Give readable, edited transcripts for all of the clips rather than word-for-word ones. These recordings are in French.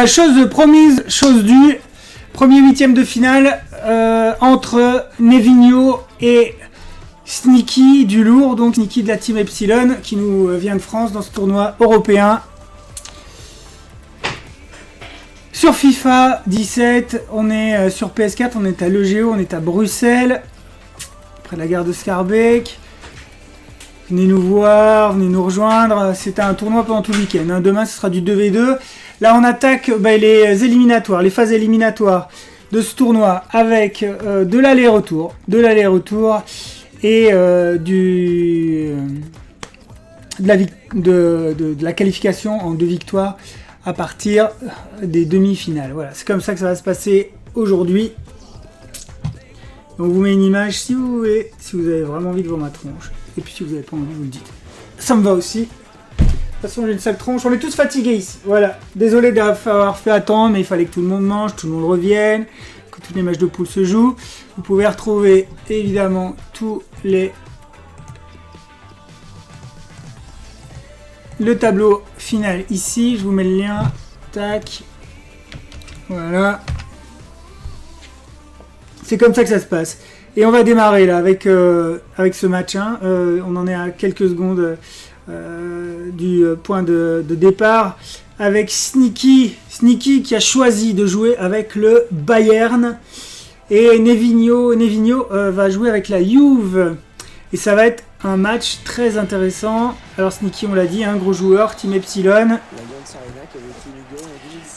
Chose promise, chose due. Premier huitième de finale entre Nevigno et Sneaky du lourd, donc Sneaky de la team Epsilon qui nous vient de France dans ce tournoi européen. Sur FIFA 17, on est sur PS4, on est à l'EGO, on est à Bruxelles, près de la gare de Schaerbeek. Venez nous voir, venez nous rejoindre. C'est un tournoi pendant tout le week-end. Hein. Demain, ce sera du 2v2. Là, on attaque les éliminatoires, les phases éliminatoires de ce tournoi avec de l'aller-retour et de la qualification en 2 victoires à partir des demi-finales. Voilà, c'est comme ça que ça va se passer aujourd'hui. On vous met une image si vous voulez, si vous avez vraiment envie de voir ma tronche. Et puis si vous n'avez pas envie, vous le dites. Ça me va aussi. De toute façon, j'ai une sale tronche. On est tous fatigués ici. Voilà. Désolé d'avoir fait attendre, mais il fallait que tout le monde mange, tout le monde revienne, que toutes les matchs de poule se jouent. Vous pouvez retrouver évidemment le tableau final ici. Je vous mets le lien. Tac. Voilà. C'est comme ça que ça se passe. Et on va démarrer là avec ce match. Hein. On en est à quelques secondes du point de départ. Avec Sneaky qui a choisi de jouer avec le Bayern. Et Nevigno va jouer avec la Juve. Et ça va être un match très intéressant. Alors Sneaky, on l'a dit, un gros joueur, Team Epsilon,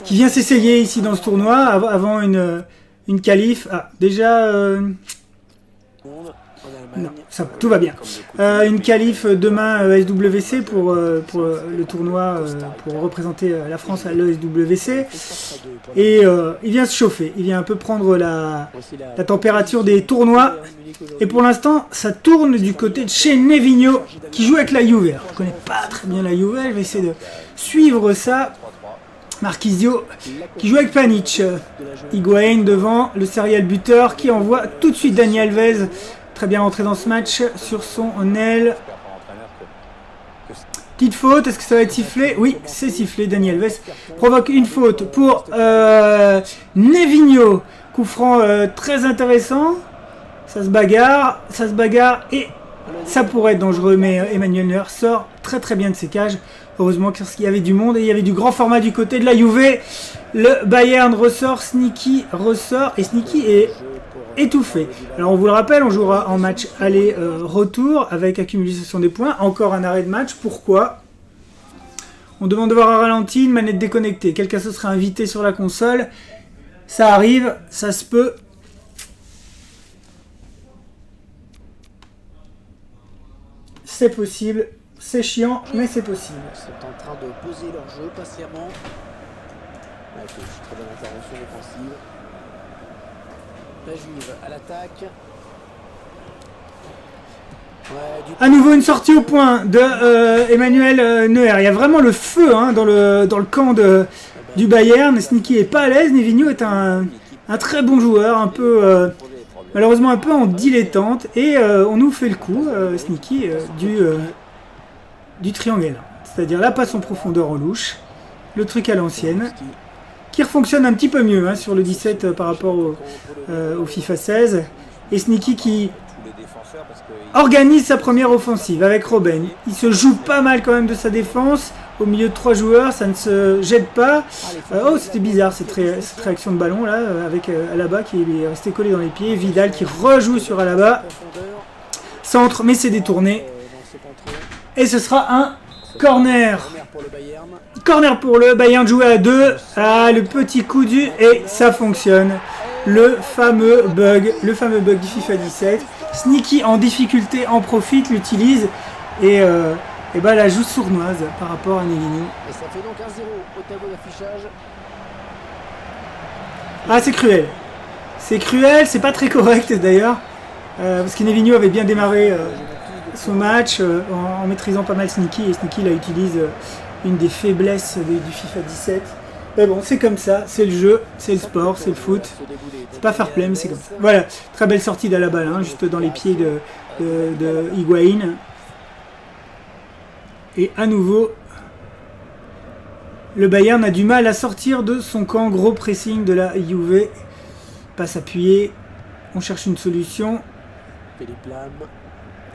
qui vient s'essayer ici dans ce tournoi avant une qualif. Ah, déjà... non, ça va, tout va bien. Une qualif demain SWC pour le tournoi, pour représenter la France à l'ESWC. Et il vient se chauffer, il vient un peu prendre la température des tournois. Et pour l'instant, ça tourne du côté de chez Nevigno, qui joue avec la Juve. Je ne connais pas très bien la Juve, je vais essayer de suivre ça. Marquisio qui joue avec Panic. Higuain devant, le serial buteur qui envoie tout de suite Dani Alves. Très bien rentré dans ce match sur son aile. Petite faute, est-ce que ça va être sifflé? Oui, c'est sifflé. Dani Alves provoque une faute pour Nevigno. Coup franc très intéressant. Ça se bagarre et ça pourrait être dangereux, mais Emmanuel Neuer sort très très bien de ses cages. Heureusement qu'il y avait du monde et il y avait du grand format du côté de la Juve. Le Bayern ressort, Sneaky ressort et Sneaky est étouffé. Alors on vous le rappelle, on jouera en match aller-retour avec accumulation des points. Encore un arrêt de match. Pourquoi? On demande de voir un ralenti, une manette déconnectée. Quelqu'un se sera invité sur la console. Ça arrive, ça se peut. C'est possible. C'est chiant, mais c'est possible. Ils sont en train de poser leur jeu patiemment. Avec une très bonne intervention défensive. La Juve à l'attaque. Ouais, à nouveau une sortie au point de Emmanuel Neuer. Il y a vraiment le feu hein, dans le camp du Bayern. Sneaky est pas à l'aise. Nevigno est un très bon joueur, un peu malheureusement un peu en dilettante. Et on nous fait le coup, Sneaky, du triangle. C'est-à-dire la passe en profondeur en louche. Le truc à l'ancienne. Qui fonctionne un petit peu mieux hein, sur le 17 par rapport au FIFA 16. Et Sneaky qui organise sa première offensive avec Robben. Il se joue pas mal quand même de sa défense. Au milieu de 3 joueurs, ça ne se jette pas. Oh, c'était bizarre cette réaction de ballon là, avec Alaba qui est resté collé dans les pieds. Vidal qui rejoue sur Alaba. Centre, mais c'est détourné. Et ce sera un corner. Corner pour le Bayern joué à 2. Ah, le petit coup du et ça fonctionne. Le fameux bug du FIFA 17. Sneaky en difficulté en profite, l'utilise et bah la joue sournoise par rapport à Nevigno. Et ça fait donc 1-0 au tableau d'affichage. Ah, c'est cruel. C'est cruel, c'est pas très correct d'ailleurs. parce que Nevino avait bien démarré son match en maîtrisant pas mal Sneaky, et Sneaky là utilise une des faiblesses du FIFA 17. Mais bon, c'est comme ça, c'est le jeu, c'est le sport, c'est le foot. C'est pas fair play, mais c'est comme ça. Voilà, très belle sortie d'Alaba, hein, juste dans les pieds de Higuaín. Et à nouveau, le Bayern a du mal à sortir de son camp. Gros pressing de la Juve. Passe appuyé. On cherche une solution.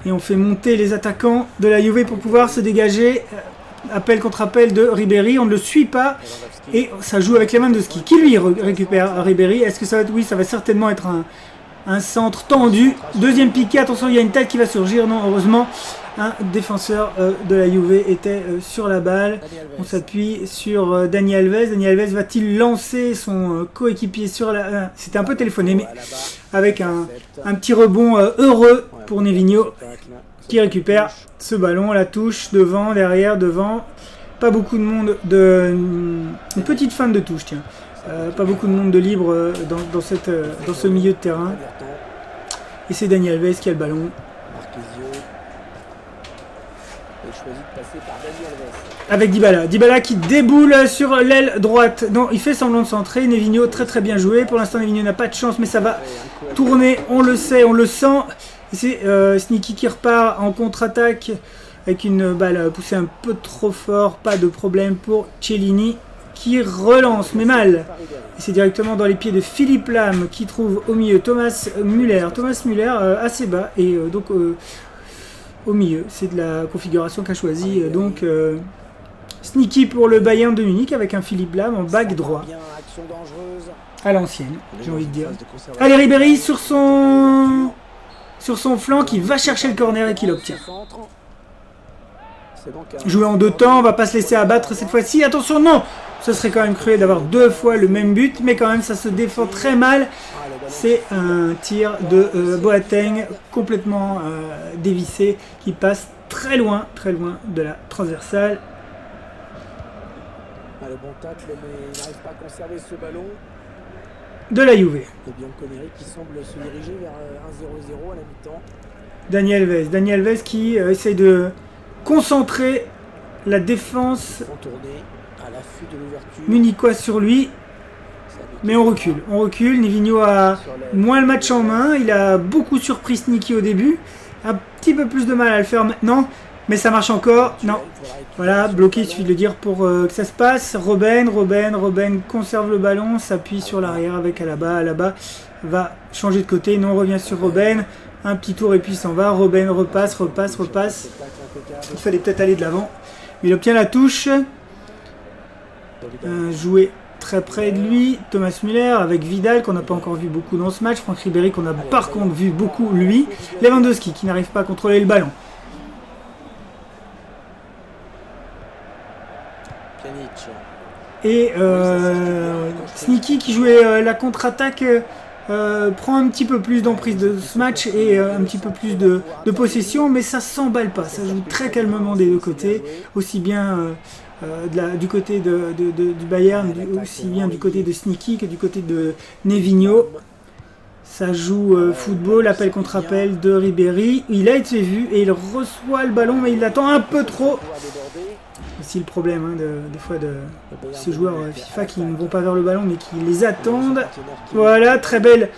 Et on fait monter les attaquants de la Juve pour pouvoir se dégager. Appel contre appel de Ribéry. On ne le suit pas. Et ça joue avec Lewandowski. Qui lui récupère Ribéry. Est-ce que ça va être... Oui, ça va certainement être un centre tendu. Deuxième piqué. Attention, il y a une tête qui va surgir. Non, heureusement. Un défenseur de la Juve était sur la balle. On s'appuie sur Dani Alves. Dani Alves va-t-il lancer son coéquipier sur la... C'était un peu téléphoné, mais avec un petit rebond heureux pour Nevino, qui récupère ce ballon. La touche devant, derrière, devant. Pas beaucoup de monde de... Une petite fin de touche, tiens. Pas beaucoup de monde de libre dans ce milieu de terrain. Et c'est Dani Alves qui a le ballon. Avec Dybala. Dybala qui déboule sur l'aile droite. Non, il fait semblant de centrer. Nevino, très très bien joué. Pour l'instant, Nevino n'a pas de chance, mais ça va tourner. On le sait, on le sent. C'est Sneaky qui repart en contre-attaque avec une balle poussée un peu trop fort. Pas de problème pour Chiellini qui relance, mais mal. Et c'est directement dans les pieds de Philippe Lam qui trouve au milieu Thomas Müller. Thomas Müller assez bas et donc... au milieu, c'est de la configuration qu'a choisi donc Sneaky pour le Bayern de Munich avec un Philippe Lam en back droit à l'ancienne, j'ai envie de dire. Allez, Ribéry sur son flanc qui va chercher le corner et qui l'obtient. Jouer en deux temps, on va pas se laisser abattre cette fois-ci. Attention, non, ce serait quand même cruel d'avoir deux fois le même but, mais quand même ça se défend très mal. C'est un tir de Boateng complètement dévissé qui passe très loin de la transversale. Le bon tacle, mais il n'arrive pas à conserver ce ballon. De la Juve. Et bien Connery qui semble se diriger vers 1-0-0 à la mi-temps. Dani Alves qui essaye de concentrer la défense munichoise sur lui. Mais on recule. Nevino a moins le match en main. Il a beaucoup surpris Sneaky au début. Un petit peu plus de mal à le faire maintenant. Mais ça marche encore. Non. Voilà, bloqué, il suffit de le dire pour que ça se passe. Robben conserve le ballon. S'appuie sur l'arrière avec Alaba. Alaba va changer de côté. Non, on revient sur Robben. Un petit tour et puis il s'en va. Robben repasse. Il fallait peut-être aller de l'avant. Il obtient la touche. Joué très près de lui, Thomas Müller avec Vidal qu'on n'a pas encore vu beaucoup dans ce match, Franck Ribéry qu'on a par contre vu beaucoup lui, Lewandowski qui n'arrive pas à contrôler le ballon. Et Sneaky qui jouait la contre-attaque prend un petit peu plus d'emprise de ce match et un petit peu plus de possession, mais ça s'emballe pas, ça joue très calmement des deux côtés, aussi bien du côté du Bayern, aussi bien du côté de Sneaky que du côté de Nevino. Ça joue football, appel contre appel de Ribéry. Il a été vu et il reçoit le ballon, mais il l'attend un peu trop. C'est le problème des fois de ces joueurs FIFA qui ne vont pas vers le ballon mais qui les attendent. Voilà, très belle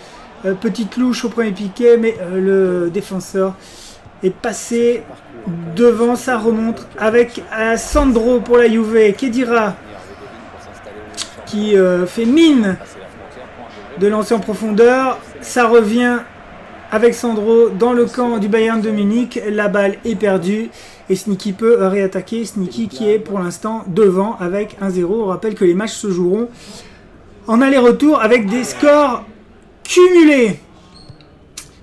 petite louche au premier piqué, mais le défenseur est passé devant. Ça remonte avec Sandro pour la Juve. Khedira qui fait mine de lancer en profondeur. Ça revient avec Sandro dans le camp du Bayern de Munich. La balle est perdue et Sneaky peut réattaquer. Sneaky qui est pour l'instant devant avec 1-0. On rappelle que les matchs se joueront en aller-retour avec des scores cumulés.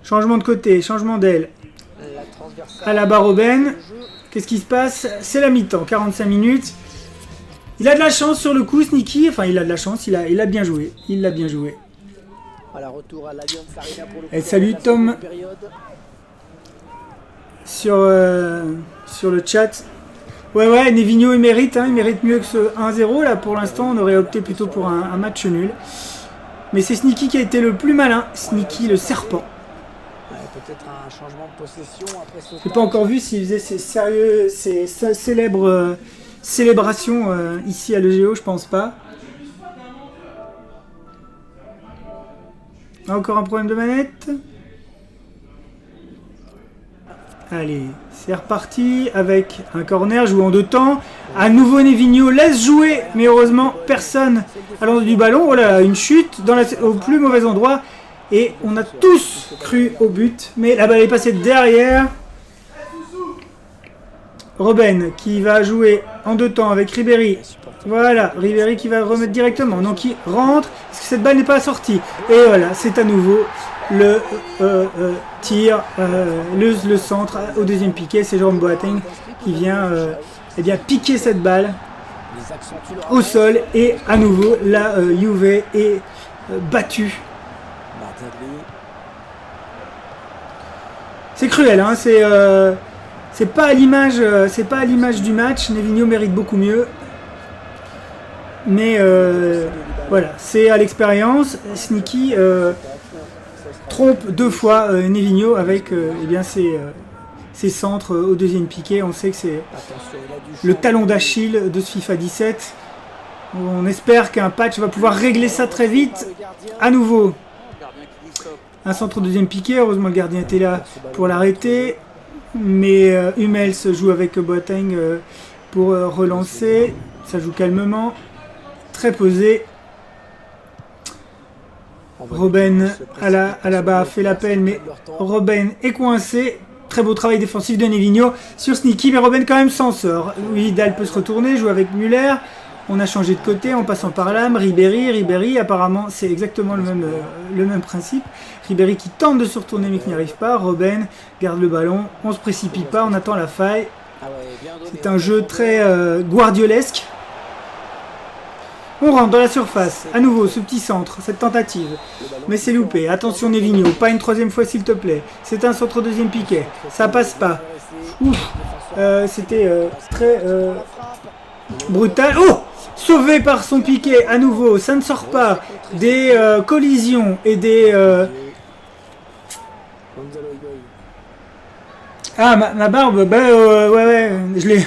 Changement de côté, changement d'aile. Alaba Robben. Qu'est-ce qui se passe? C'est la mi-temps, 45 minutes. Il a de la chance sur le coup, Sneaky. Enfin, il a de la chance, il a bien joué. Il l'a bien joué. Et salut Tom sur le chat. Ouais, Nevino il mérite mieux que ce 1-0. Là pour l'instant on aurait opté plutôt pour un match nul. Mais c'est Sneaky qui a été le plus malin. Sneaky le serpent. peut-être un changement de possession après ce. J'ai pas encore vu s'il faisait ces célèbres célébrations ici à l'EGO, je pense pas. Encore un problème de manette. Allez, c'est reparti avec un corner joué en 2 temps. À nouveau Nevigno laisse jouer, mais heureusement personne à l'endroit du ballon. Oh là là, une chute au plus mauvais endroit. Et on a tous cru au but, mais la balle est passée derrière. Robben qui va jouer en 2 temps avec Ribéry. Voilà, Ribéry qui va remettre directement. Donc il rentre, parce que cette balle n'est pas sortie. Et voilà, c'est à nouveau le tir, le centre au deuxième piqué. C'est Jérôme Boateng qui vient eh bien, piquer cette balle au sol. Et à nouveau, la Juve est battue. C'est cruel, hein, c'est pas à l'image du match. Nevigno mérite beaucoup mieux. Mais voilà, c'est à l'expérience. Sneaky trompe 2 fois Nevigno avec eh bien ses centres au deuxième piqué. On sait que c'est le talon d'Achille de ce FIFA 17. On espère qu'un patch va pouvoir régler ça très vite. À nouveau, un centre au deuxième piqué. Heureusement, le gardien était là pour l'arrêter. Mais Hummels joue avec Boateng pour relancer. Ça joue calmement. Très posé. Robben à la bas fait l'appel, mais Robben est coincé. Très beau travail défensif de Nevigno sur Sneaky, mais Robben quand même s'en sort. Vidal peut se retourner, joue avec Müller. On a changé de côté en passant par l'âme. Ribéry, apparemment c'est exactement le même principe. Ribéry qui tente de se retourner mais qui n'y arrive pas. Robben garde le ballon, on se précipite pas, on attend la faille. C'est un jeu très guardiolesque. On rentre dans la surface, à nouveau ce petit centre, cette tentative. Mais c'est loupé, attention Nevigno, pas une 3e fois s'il te plaît. C'est un centre au deuxième piquet, ça passe pas. Ouf, c'était très brutal. Oh, sauvé par son piquet à nouveau, ça ne sort pas. Des collisions et des... Ah, ma barbe, bah ouais, je l'ai...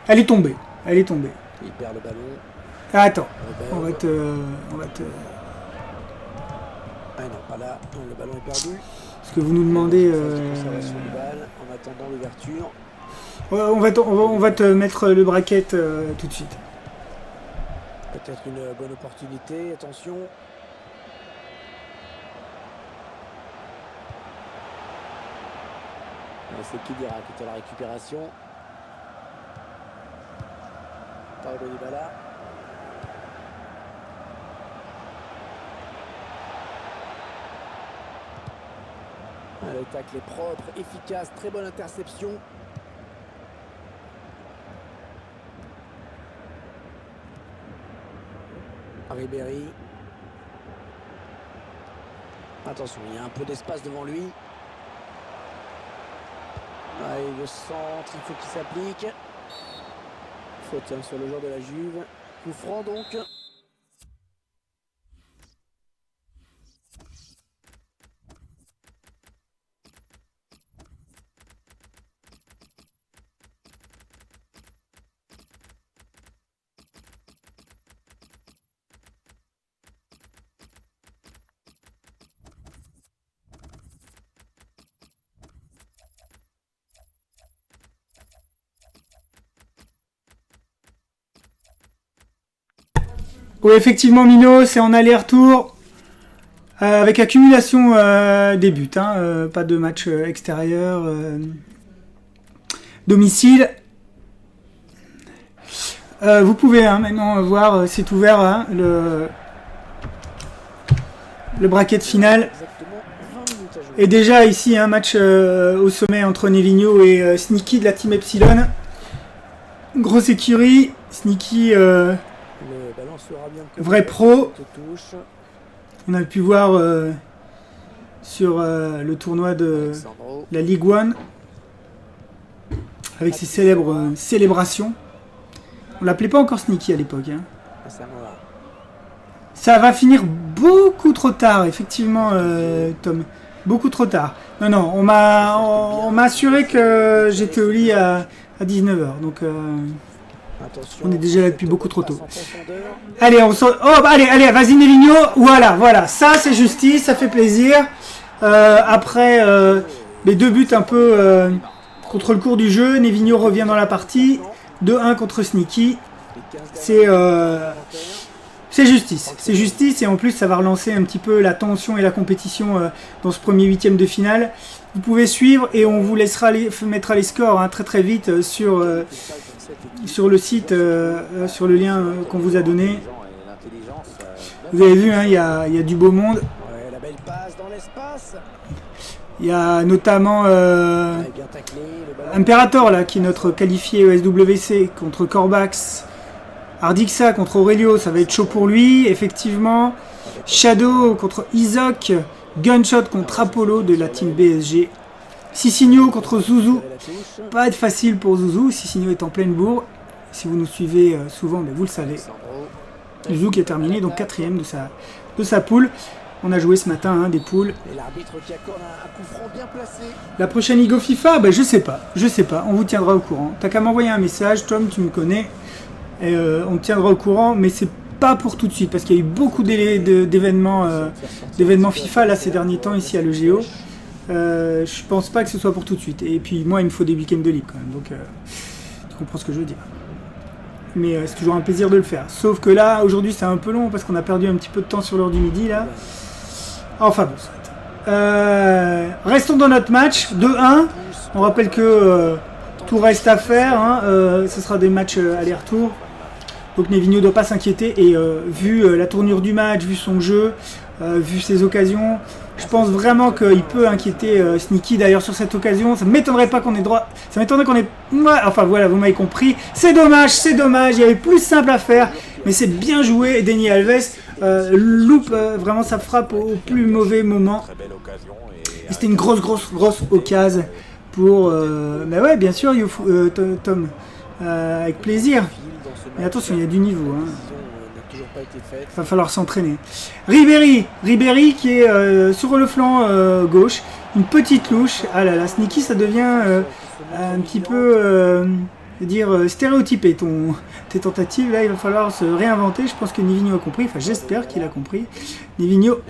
Elle est tombée, Il perd le ballon. Ah, attends, on va te... Ah non, pas là, le ballon est perdu. Ce que vous nous demandez... En attendant l'ouverture. On va te mettre le bracket tout de suite. Peut-être une bonne opportunité, attention. C'est qui dira qui est à la récupération. Paulo Dybala. Le tacle est propre, efficace, très bonne interception. Ribéry. Attention, il y a un peu d'espace devant lui. Allez, le centre, il faut qu'il s'applique. Faute sur le joueur de la Juve. Coup franc donc. Oui, effectivement, Mino, c'est en aller-retour avec accumulation des buts. Hein, pas de match extérieur. Domicile. Vous pouvez maintenant voir, c'est ouvert hein, le bracket final. Et déjà ici, un match au sommet entre Nevigno et Sneaky de la Team Epsilon. Grosse écurie. Sneaky... vrai pro. On a pu voir sur le tournoi de la Ligue 1 avec ses célèbres célébrations. On l'appelait pas encore Sneaky à l'époque. Hein. Ça va finir beaucoup trop tard, effectivement, Tom. beaucoup trop tard. Non, non, on m'a assuré que j'étais au lit à 19 h. Donc, on est déjà là depuis beaucoup trop tôt. Allez, allez, vas-y Nevigno. Voilà. Ça, c'est justice, ça fait plaisir. Après les 2 buts un peu contre le cours du jeu, Nevigno revient dans la partie. 2-1 contre Sneaky. C'est justice et en plus ça va relancer un petit peu la tension et la compétition dans ce premier 8e de finale. Vous pouvez suivre et on vous mettra les scores hein, très vite sur le site, sur le lien qu'on vous a donné. Vous avez vu, hein, il y a du beau monde. Il y a notamment Imperator là, qui est notre qualifié au SWC contre Corbax. Ardixa contre Aurelio, ça va être chaud pour lui, effectivement. Shadow contre Izok. Gunshot contre Apollo de la team BSG. Sisigno contre Zouzou. Pas être facile pour Zouzou. Sisigno est en pleine bourre. Si vous nous suivez souvent, ben vous le savez. Zouzou qui a terminé, donc 4e de sa poule. On a joué ce matin hein, des poules. La prochaine Ligue FIFA, ben, je sais pas. On vous tiendra au courant. T'as qu'à m'envoyer un message, Tom, tu me connais. Et on te tiendra au courant, mais c'est pas pour tout de suite parce qu'il y a eu beaucoup d'événements FIFA là ces derniers temps ici à l'EGO. Je pense pas que ce soit pour tout de suite. Et puis moi il me faut des week-ends de libre quand même, donc tu comprends ce que je veux dire. Mais c'est toujours un plaisir de le faire. Sauf que là aujourd'hui c'est un peu long parce qu'on a perdu un petit peu de temps sur l'heure du midi là. Enfin bon, soit. Restons dans notre match 2-1. On rappelle que tout reste à faire. Hein. Ce sera des matchs aller-retour. Donc Nevigno ne doit pas s'inquiéter et vu la tournure du match, vu son jeu, vu ses occasions, je pense vraiment qu'il peut inquiéter Sneaky d'ailleurs sur cette occasion. Ça ne m'étonnerait pas qu'on ait droit. Ça m'étonnerait qu'on ait. Ouais, enfin voilà, vous m'avez compris. C'est dommage. Il y avait plus simple à faire, mais c'est bien joué. Et Dani Alves loupe vraiment sa frappe au plus mauvais moment. Et c'était une grosse occasion pour. Bah ouais, bien sûr, Tom, avec plaisir. Mais attention, il y a du niveau. Hein. Va falloir s'entraîner. Ribéry qui est sur le flanc gauche. Une petite louche. Ah là là, Sneaky, ça devient un petit peu stéréotypé tes tentatives. Là, il va falloir se réinventer. Je pense que Nevigno a compris. Enfin, j'espère qu'il a compris. Nevigno,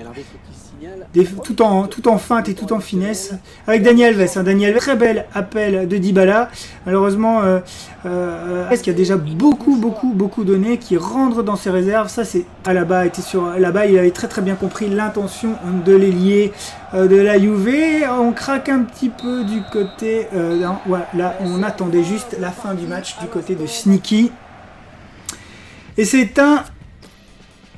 tout en feinte et tout en finesse. Avec Dani Alves. Dani Alves, très bel appel de Dybala. Malheureusement, est-ce qu'il y a déjà beaucoup donné qui rentre dans ses réserves. Ça, c'est Alaba était sur là-bas. Il avait très bien compris l'intention de l'ailier de la Juve. On craque un petit peu du côté. Là, on attendait juste la fin du match du côté de Sneaky. Et c'est un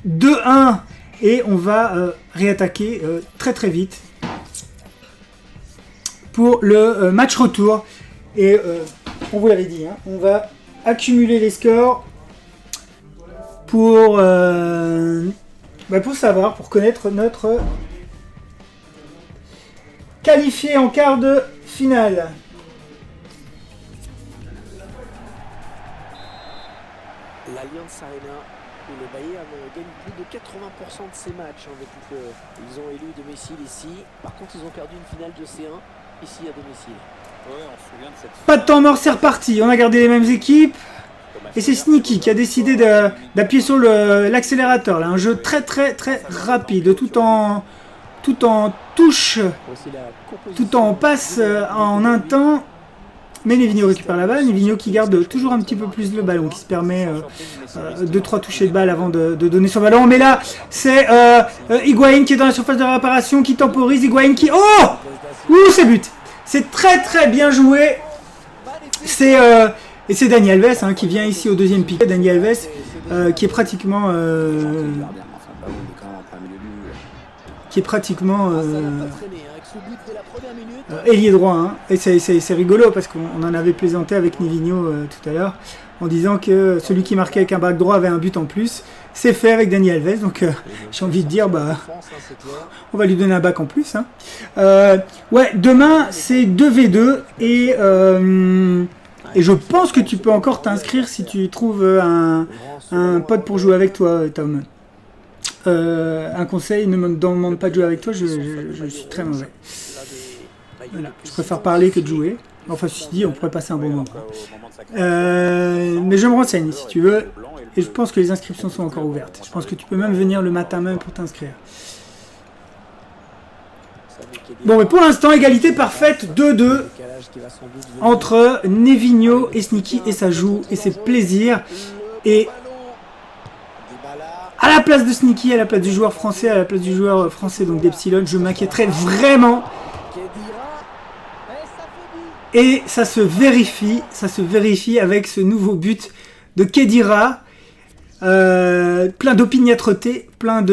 2-1. Et on va réattaquer très vite pour le match retour. Et on vous l'avait dit, hein, on va accumuler les scores pour savoir, pour connaître notre qualifié en quart de finale. L'Allianz Arena, où le Bayern gagne plus de 80% de ses matchs depuis qu'ils ont élu domicile ici. Par contre, ils ont perdu une finale de C1 ici à domicile. Ouais, on se souvient de cette... Pas de temps mort, c'est reparti. On a gardé les mêmes équipes. Et c'est Sneaky qui a décidé d'appuyer sur l'accélérateur. Un jeu très rapide, tout en touche, tout en passe en un temps. Mais Nevigno récupère la balle. Nevigno qui garde toujours un petit peu plus le ballon, qui se permet 2-3 touchés de balle avant de donner son ballon. Mais là, c'est Higuaín qui est dans la surface de réparation, qui temporise. Higuaín qui... Oh! Ouh, c'est but! C'est très bien joué. Et c'est Dani Alves hein, qui vient ici au deuxième piqué. Dani Alves qui est pratiquement... ailier droit, hein. Et c'est rigolo parce qu'on en avait plaisanté avec Nevigno tout à l'heure en disant que celui qui marquait avec un back droit avait un but en plus. C'est fait avec Dani Alves, donc j'ai envie de dire on va lui donner un back en plus. Hein. Ouais, demain c'est 2v2 et je pense que tu peux encore t'inscrire si tu trouves un pote pour jouer avec toi, Tom. un conseil, ne me demande pas de jouer avec toi, je suis très mauvais. Voilà. Je préfère parler que de jouer. Enfin, ceci dit, on pourrait passer un bon moment. Mais je me renseigne si tu veux. Et je pense que les inscriptions sont encore ouvertes. Je pense que tu peux même venir le matin même pour t'inscrire. Bon, mais pour l'instant, égalité parfaite, 2-2 entre Nevigno et Sneaky, et ça joue, et c'est plaisir. Et à la place de Sneaky, à la place du joueur français, à la place du joueur français, donc d'Epsilon, je m'inquiéterais vraiment. Et ça se vérifie avec ce nouveau but de Khedira. Plein d'opiniâtreté, plein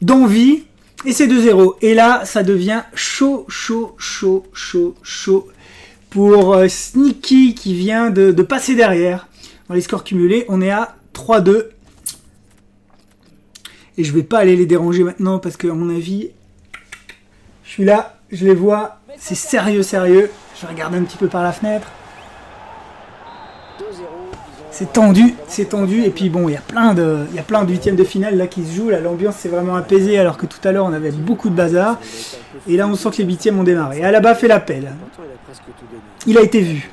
d'envie. Et c'est 2-0. Et là, ça devient chaud pour Sneaky qui vient de passer derrière. Dans les scores cumulés, on est à 3-2. Et je vais pas aller les déranger maintenant parce que, à mon avis, je suis là, je les vois. C'est sérieux. Je regarde un petit peu par la fenêtre. C'est tendu. Et puis bon, il y a plein de huitièmes de finale là qui se jouent. Là, l'ambiance s'est vraiment apaisée alors que tout à l'heure on avait beaucoup de bazar. Et là, on sent que les huitièmes ont démarré. Et Alaba fait l'appel. Il a été vu.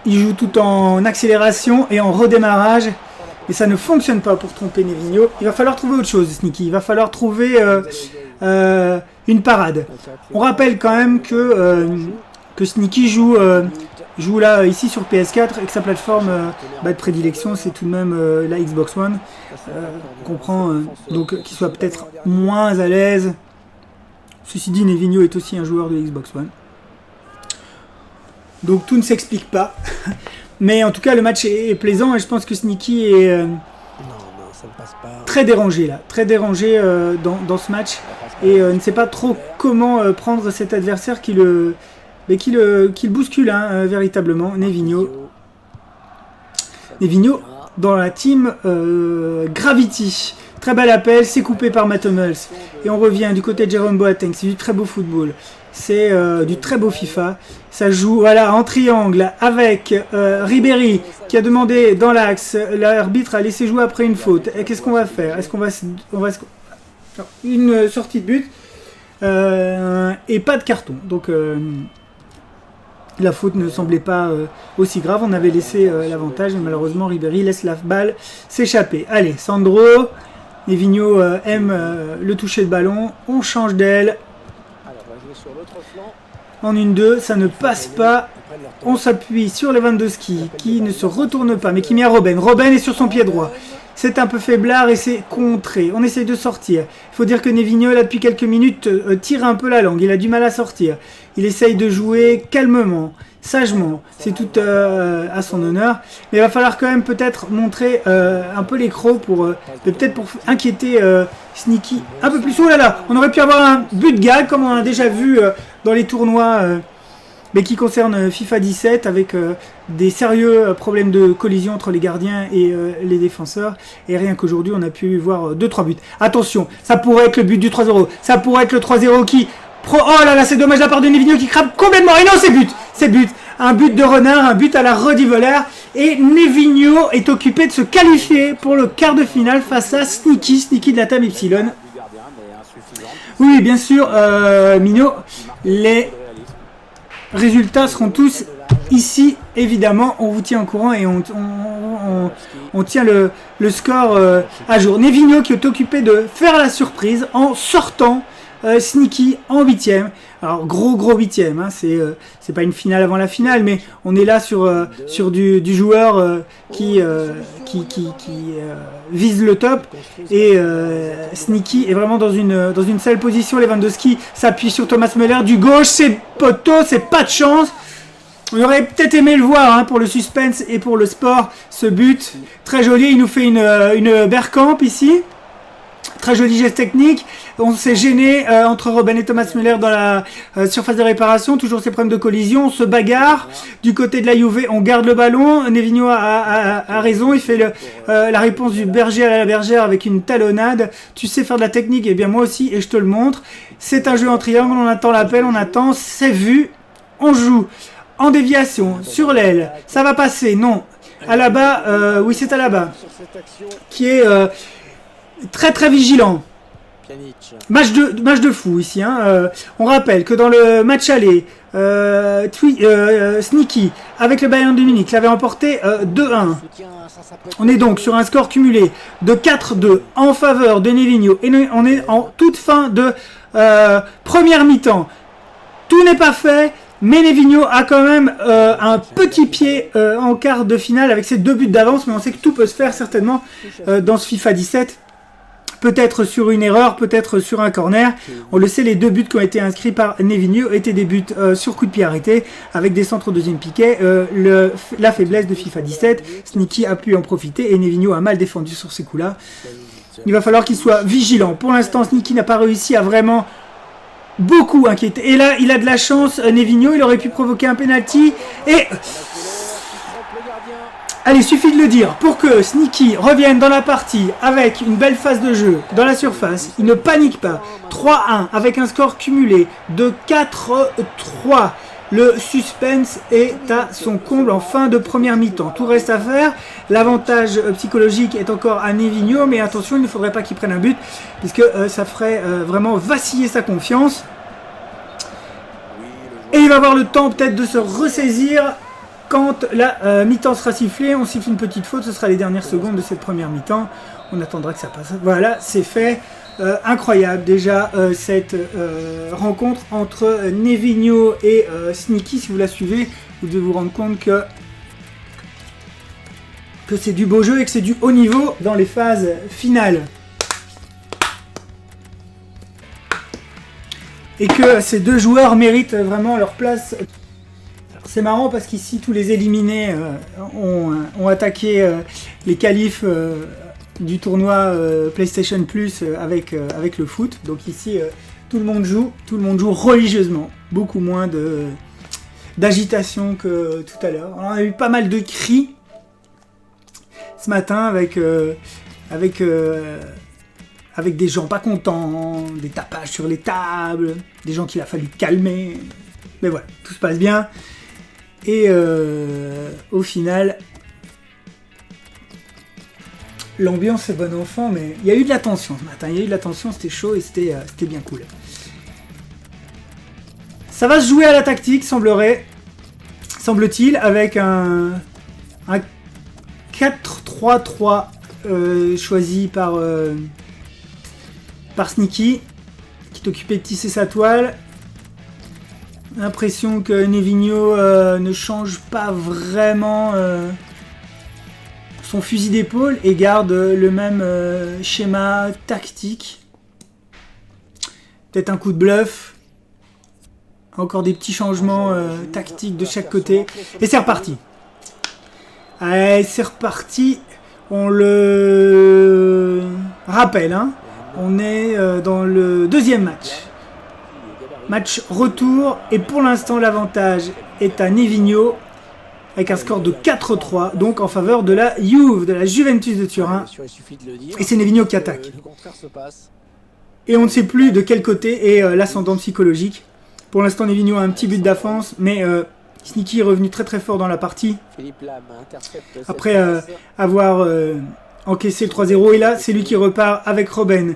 Il joue tout en accélération et en redémarrage. Et ça ne fonctionne pas pour tromper Nevigno. Il va falloir trouver autre chose, Sneaky. Il va falloir trouver une parade. On rappelle quand même que Sneaky joue là ici sur PS4 et que sa plateforme de prédilection c'est tout de même la Xbox One. On comprend donc qu'il soit peut-être moins à l'aise. Ceci dit, Nevigno est aussi un joueur de Xbox One. Donc tout ne s'explique pas. Mais en tout cas le match est plaisant et je pense que Sneaky est très dérangé là. Très dérangé dans ce match. Et ne sait pas trop comment prendre cet adversaire qui le bouscule véritablement, Nevigno dans la team Gravity. Très bel appel, c'est coupé par Matt Hummels. Et on revient du côté de Jérôme Boateng. C'est du très beau football. C'est du très beau FIFA. Ça joue voilà, en triangle avec Ribéry qui a demandé dans l'axe. L'arbitre a laissé jouer après une faute. Et qu'est-ce qu'on va faire? Est-ce qu'on va une sortie de but et pas de carton. Donc la faute ne semblait pas aussi grave. On avait laissé l'avantage et malheureusement Ribéry laisse la balle s'échapper. Allez, Sandro. Nevigno aime le toucher de ballon. On change d'aile. En 1-2, ça ne passe pas. On s'appuie sur Lewandowski qui ne se retourne pas mais qui met à Robben. Robben est sur son pied droit. C'est un peu faiblard et c'est contré. On essaye de sortir. Il faut dire que Nevigno, là, depuis quelques minutes, tire un peu la langue. Il a du mal à sortir. Il essaye de jouer calmement, sagement. C'est tout à son honneur. Mais il va falloir quand même peut-être montrer un peu les crocs pour peut-être pour inquiéter Sneaky un peu plus. Oh là là, on aurait pu avoir un but gag comme on a déjà vu dans les tournois mais qui concerne FIFA 17 avec des sérieux problèmes de collision entre les gardiens et les défenseurs. Et rien qu'aujourd'hui, on a pu voir 2-3 buts. Attention, ça pourrait être le but du 3-0. Ça pourrait être le 3-0 qui... Oh là là, c'est dommage de la part de Nevigno qui crape complètement. Et non, c'est but. Un but de renard, un but à la Rudi Völler. Et Nevigno est occupé de se qualifier pour le quart de finale face à Sneaky de la table Epsilon. Oui, bien sûr, Mino, les résultats seront tous ici, évidemment. On vous tient au courant et on tient le score à jour. Nevigno qui est occupé de faire la surprise en sortant Sneaky en 8e. Alors gros 8e, hein, c'est pas une finale avant la finale, mais on est là sur du joueur qui vise le top. Et Sneaky est vraiment dans une sale position. Lewandowski s'appuie sur Thomas Müller du gauche, c'est poteau, c'est pas de chance. On aurait peut-être aimé le voir pour le suspense et pour le sport, ce but. Très joli, il nous fait une Bergkamp ici. Très joli geste technique. On s'est gêné entre Robben et Thomas Müller dans la surface de réparation. Toujours ces problèmes de collision. On se bagarre. Du côté de la Juve, on garde le ballon. Nevigno a raison. Il fait la réponse du berger à la bergère avec une talonnade. Tu sais faire de la technique. Eh bien moi aussi et je te le montre. C'est un jeu en triangle. On attend l'appel. On attend. C'est vu. On joue en déviation sur l'aile. Ça va passer. Non. Alaba, oui c'est Alaba, Sur cette action, qui est très très vigilant. Pjanic. Match de fou ici. Hein. On rappelle que dans le match aller, Sneaky avec le Bayern de Munich l'avait emporté 2-1. Soutien, ça peut être- On est donc sur un score cumulé de 4-2 en faveur de Nevinho. Et on est en toute fin de première mi-temps. Tout n'est pas fait, mais Nevinho a quand même un petit pied en quart de finale avec ses 2 buts d'avance. Mais on sait que tout peut se faire certainement dans ce FIFA 17. Peut-être sur une erreur, peut-être sur un corner. On le sait, les 2 buts qui ont été inscrits par Nevinho étaient des buts sur coup de pied arrêté, avec des centres au deuxième piquet. La faiblesse de FIFA 17, Sneaky a pu en profiter et Nevinho a mal défendu sur ces coups-là. Il va falloir qu'il soit vigilant. Pour l'instant, Sneaky n'a pas réussi à vraiment beaucoup inquiéter. Et là, il a de la chance, Nevinho, il aurait pu provoquer un penalty. Et allez, suffit de le dire, pour que Sneaky revienne dans la partie avec une belle phase de jeu dans la surface, il ne panique pas. 3-1 avec un score cumulé de 4-3. Le suspense est à son comble en fin de première mi-temps. Tout reste à faire. L'avantage psychologique est encore à Nevinho, mais attention, il ne faudrait pas qu'il prenne un but, puisque ça ferait vraiment vaciller sa confiance. Et il va avoir le temps peut-être de se ressaisir. Quand la mi-temps sera sifflée, on siffle une petite faute, ce sera les dernières secondes de cette première mi-temps. On attendra que ça passe. Voilà, c'est fait. Incroyable déjà cette rencontre entre Nevinho et Sneaky. Si vous la suivez, vous devez vous rendre compte que c'est du beau jeu et que c'est du haut niveau dans les phases finales. Et que ces 2 joueurs méritent vraiment leur place. C'est marrant parce qu'ici tous les éliminés ont attaqué les qualifs du tournoi PlayStation Plus avec le foot. Donc ici tout le monde joue religieusement. Beaucoup moins d'agitation que tout à l'heure. On a eu pas mal de cris ce matin avec des gens pas contents, des tapages sur les tables, des gens qu'il a fallu calmer. Mais voilà, tout se passe bien. Et au final, l'ambiance est bonne enfant, mais il y a eu de la tension ce matin. Il y a eu de la tension, c'était chaud et c'était bien cool. Ça va se jouer à la tactique, semble-t-il, avec un 4-3-3 choisi par Sneaky, qui est occupé de tisser sa toile. L'impression que Nevinho ne change pas vraiment son fusil d'épaule et garde le même schéma tactique. Peut-être un coup de bluff. Encore des petits changements tactiques de chaque côté. Et c'est reparti. Allez, c'est reparti. On le rappelle, hein. On est dans le 2e match. Match retour, et pour l'instant l'avantage est à Nevinho avec un score de 4-3, donc en faveur de la Juve, de la Juventus de Turin. Et c'est Nevinho qui attaque. Et on ne sait plus de quel côté est l'ascendant psychologique. Pour l'instant Nevinho a un petit but d'avance, mais Sneaky est revenu très très fort dans la partie. Après avoir encaissé le 3-0, et là c'est lui qui repart avec Robben.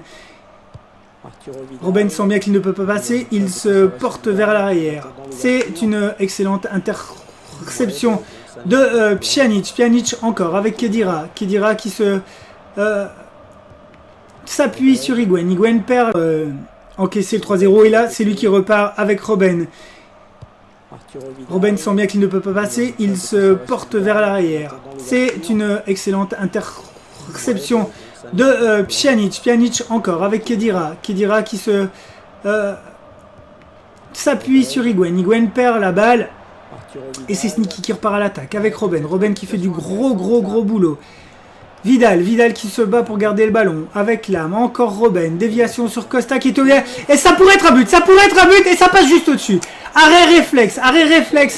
Robben sent bien qu'il ne peut pas passer, il se porte vers l'arrière. C'est une excellente interception de Pjanic. Pjanic encore avec Khedira. Khedira qui s'appuie sur Higuain. Higuain perd encaissé le 3-0 et là c'est lui qui repart avec Robben. Robben sent bien qu'il ne peut pas passer, il se porte vers l'arrière. C'est une excellente interception de Pjanic. Pjanic encore avec Khedira. Khedira qui s'appuie sur Higuain. Higuain perd la balle et c'est Sneaky qui repart à l'attaque avec Robben. Robben qui fait du gros boulot. Vidal qui se bat pour garder le ballon avec l'âme. Encore Robben. Déviation sur Costa qui est au lien. Et ça pourrait être un but. Et ça passe juste au-dessus. Arrêt réflexe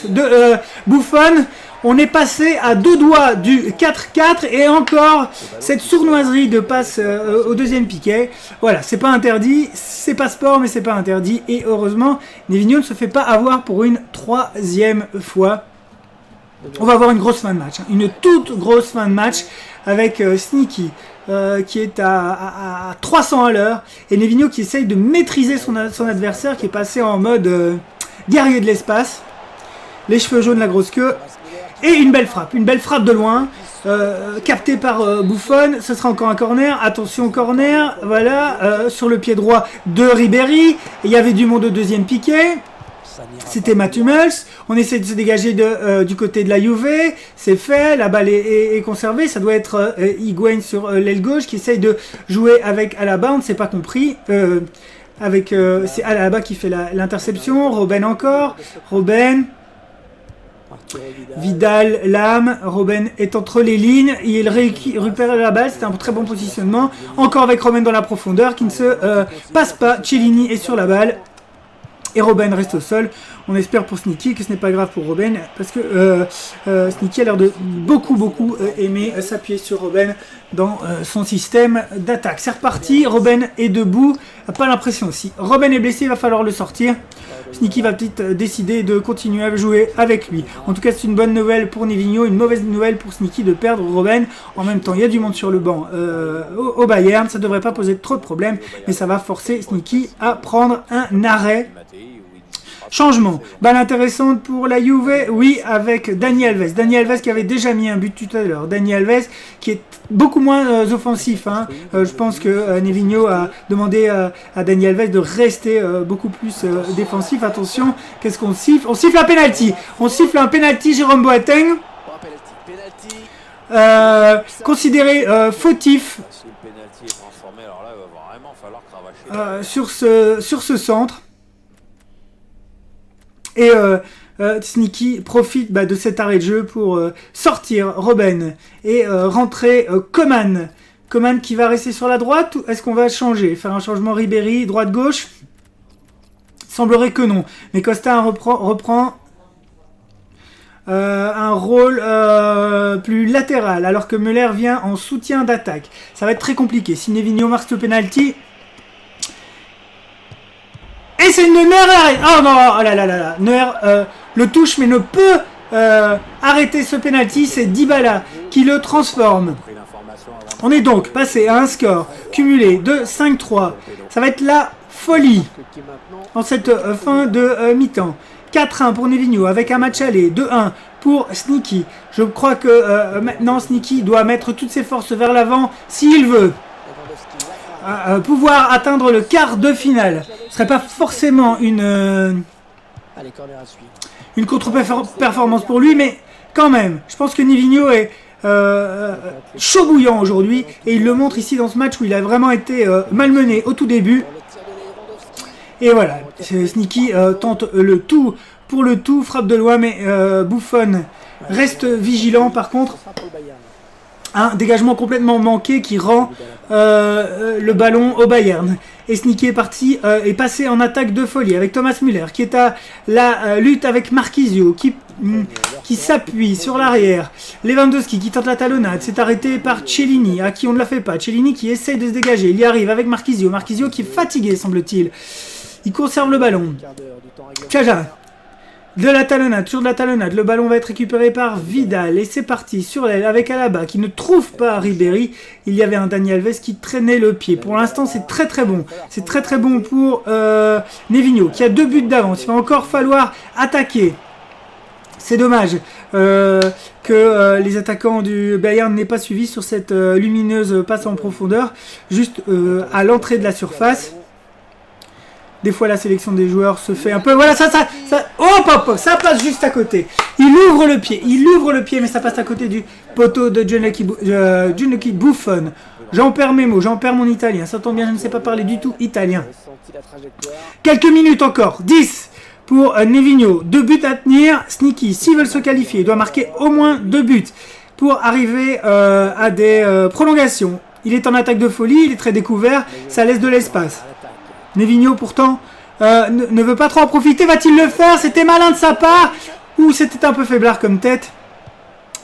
de Buffon. On est passé à 2 doigts du 4-4 et encore cette sournoiserie de passe au deuxième piquet. Voilà, c'est pas interdit, c'est pas sport mais c'est pas interdit. Et heureusement, Nevinho ne se fait pas avoir pour une 3e fois. On va avoir une grosse fin de match, hein, une toute grosse fin de match avec Sneaky qui est à 300 à l'heure et Nevino qui essaye de maîtriser son adversaire qui est passé en mode guerrier de l'espace. Les cheveux jaunes, la grosse queue et une belle frappe de loin. Capté par Buffon, ce sera encore un corner, attention corner, voilà, sur le pied droit de Ribéry, il y avait du monde au deuxième piqué, c'était Matt Hummels, on essaie de se dégager du côté de la Juve, c'est fait, la balle est conservée, ça doit être Higuaín sur l'aile gauche qui essaye de jouer avec Alaba, on ne s'est pas compris, c'est Alaba qui fait l'interception, Robben encore, Robben... Vidal, Lam, Robben est entre les lignes, il récupère la balle, c'est un très bon positionnement, encore avec Robben dans la profondeur qui ne se passe pas, Chiellini est sur la balle et Robben reste au sol. On espère pour Sneaky que ce n'est pas grave pour Robben parce que Sneaky a l'air de beaucoup aimer s'appuyer sur Robben dans son système d'attaque. C'est reparti, Robben est debout, pas l'impression aussi. Robben est blessé, il va falloir le sortir. Sneaky va peut-être décider de continuer à jouer avec lui. En tout cas, c'est une bonne nouvelle pour Nevino, une mauvaise nouvelle pour Sneaky de perdre Robben. En même temps, il y a du monde sur le banc au Bayern. Ça ne devrait pas poser trop de problèmes, mais ça va forcer Sneaky à prendre un arrêt. Changement. Balle intéressante pour la Juve, oui, avec Dani Alves. Dani Alves qui avait déjà mis un but tout à l'heure. Dani Alves qui est beaucoup moins offensif. Hein. Je pense que Nevino a demandé à Dani Alves de rester beaucoup plus défensif. Attention, qu'est-ce qu'on siffle? On siffle un penalty. On siffle un penalty, Jérôme Boateng. Considéré fautif sur ce centre. Et Sneaky profite de cet arrêt de jeu pour sortir Robben et rentrer Coman. Coman qui va rester sur la droite ou est-ce qu'on va changer? Faire un changement Ribéry, droite-gauche? Semblerait que non. Mais Costa reprend un rôle plus latéral alors que Müller vient en soutien d'attaque. Ça va être très compliqué. Si Nevino marque ce penalty... Et c'est Neuer arrête. Oh non, oh là là là là. Neuer le touche mais ne peut arrêter ce penalty. C'est Dybala qui le transforme. On est donc passé à un score cumulé de 5-3. Ça va être la folie en cette fin de mi-temps. 4-1 pour Nevino avec un match aller. 2-1 pour Sneaky. Je crois que maintenant Sneaky doit mettre toutes ses forces vers l'avant s'il veut pouvoir atteindre le quart de finale. Ce serait pas forcément une contre-performance pour lui, mais quand même, je pense que Nevino est chaud bouillant aujourd'hui, et il le montre ici dans ce match où il a vraiment été malmené au tout début. Et voilà, Sneaky tente le tout pour le tout, frappe de loin, mais Buffon reste vigilant par contre. Un dégagement complètement manqué qui rend le ballon au Bayern. Et Sneaky est passé en attaque de folie avec Thomas Müller qui est à la lutte avec Marquisio qui s'appuie sur l'arrière. Lewandowski qui tente la talonnade, c'est arrêté par Chiellini à qui on ne la fait pas. Chiellini qui essaye de se dégager, il y arrive avec Marquisio. Marquisio qui est fatigué semble-t-il. Il conserve le ballon. Caja. De la talonnade, sur de la talonnade, le ballon va être récupéré par Vidal et c'est parti sur l'aile avec Alaba qui ne trouve pas Ribéry. Il y avait un Dani Alves qui traînait le pied. Pour l'instant c'est très bon. C'est très bon pour Nevino qui a 2 buts d'avance. Il va encore falloir attaquer. C'est dommage que les attaquants du Bayern n'aient pas suivi sur cette lumineuse passe en profondeur, juste à l'entrée de la surface. Des fois, la sélection des joueurs se fait un peu... Voilà, ça ça passe juste à côté. Il ouvre le pied, mais ça passe à côté du poteau de Gianluigi Buffon. J'en perds mes mots, j'en perds mon italien. Ça tombe bien, je ne sais pas parler du tout italien. Quelques minutes encore. 10 pour Nevino. 2 buts à tenir. Sneaky, s'ils veulent se qualifier, il doit marquer au moins 2 buts pour arriver à des prolongations. Il est en attaque de folie, il est très découvert. Ça laisse de l'espace. Nevino pourtant ne veut pas trop en profiter. Va-t-il le faire? C'était malin de sa part. Ou c'était un peu faiblard comme tête.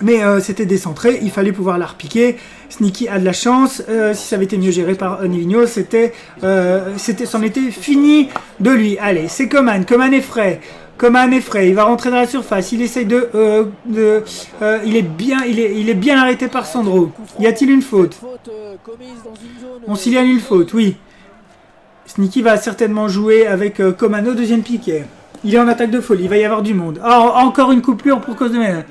Mais c'était décentré. Il fallait pouvoir la repiquer. Sneaky a de la chance. Si ça avait été mieux géré par Nevino, c'en était fini de lui. Allez, c'est Coman. Coman est frais. Coman est frais, il va rentrer dans la surface, il essaye il est bien arrêté par Sandro. Y a-t-il une faute? On signale une faute, oui. Sneaky va certainement jouer avec Coman au deuxième piquet. Il est en attaque de folie, il va y avoir du monde. Ah, encore une coupure pour cause de Ménage.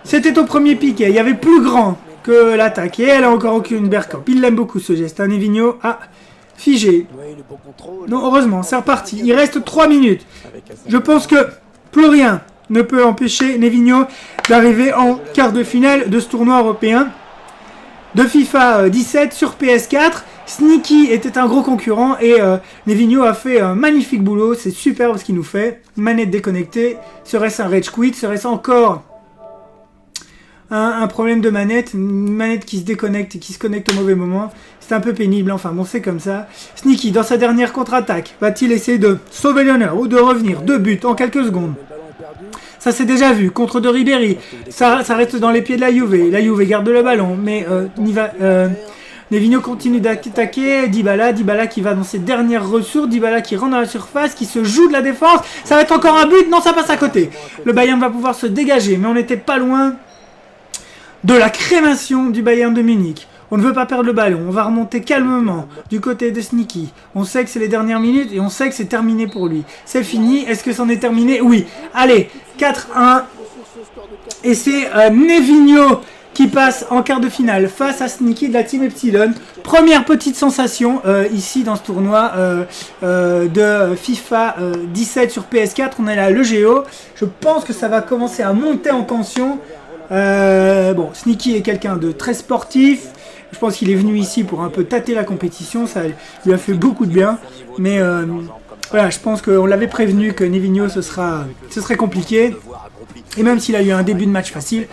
C'était au premier piquet, il y avait plus grand que l'attaque. Et elle a encore aucune Bergkamp. Il l'aime beaucoup ce geste. Nevino a figé. Non, heureusement, c'est reparti. Il reste 3 minutes. Je pense que plus rien ne peut empêcher Nevino d'arriver en quart de finale de ce tournoi européen de FIFA 17 sur PS4. Sneaky était un gros concurrent et Nevino a fait un magnifique boulot. C'est superbe ce qu'il nous fait. Manette déconnectée. Serait-ce un rage quit? Serait-ce encore un problème de manette? Une manette qui se déconnecte et qui se connecte au mauvais moment? C'est un peu pénible. Enfin bon, c'est comme ça. Sneaky, dans sa dernière contre-attaque, va-t-il essayer de sauver l'honneur ou de revenir? 2 buts en quelques secondes. Ça s'est déjà vu, contre de Ribéry. Ça reste dans les pieds de la Juve. La Juve garde le ballon, mais Nevino continue d'attaquer. Dybala qui va dans ses dernières ressources. Dybala qui rentre dans la surface, qui se joue de la défense. Ça va être encore un but. Non, ça passe à côté. Le Bayern va pouvoir se dégager, mais on n'était pas loin de la crémation du Bayern de Munich. On ne veut pas perdre le ballon. On va remonter calmement du côté de Sneaky. On sait que c'est les dernières minutes et on sait que c'est terminé pour lui. C'est fini. Est-ce que c'en est terminé? Oui. Allez, 4-1. Et c'est Nevino qui passe en quart de finale face à Sneaky de la Team Epsilon. Première petite sensation ici dans ce tournoi de FIFA 17 sur PS4. On est là, le Géo. Je pense que ça va commencer à monter en tension. Bon, Sneaky est quelqu'un de très sportif. Je pense qu'il est venu ici pour un peu tâter la compétition. Ça lui a fait beaucoup de bien. Mais voilà, je pense qu'on l'avait prévenu que Nevino, ce serait compliqué. Et même s'il a eu un début de match facile,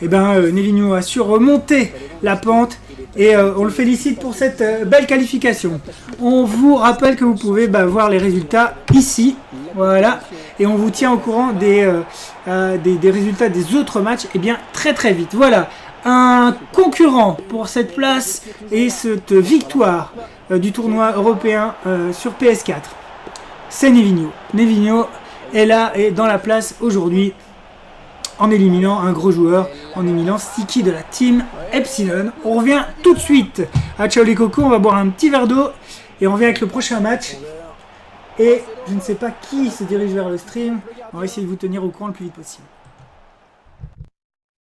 eh ben, Nevino a su remonter la pente. Et on le félicite pour cette belle qualification. On vous rappelle que vous pouvez voir les résultats ici. Voilà. Et on vous tient au courant des résultats des autres matchs très très vite. Voilà. Un concurrent pour cette place et cette victoire du tournoi européen sur PS4. C'est Nevino. Nevino est là et dans la place aujourd'hui en éliminant un gros joueur, en éliminant Sneaky de la Team Epsilon. On revient tout de suite à Ciao les Cocos, on va boire un petit verre d'eau et on revient avec le prochain match. Et je ne sais pas qui se dirige vers le stream, on va essayer de vous tenir au courant le plus vite possible.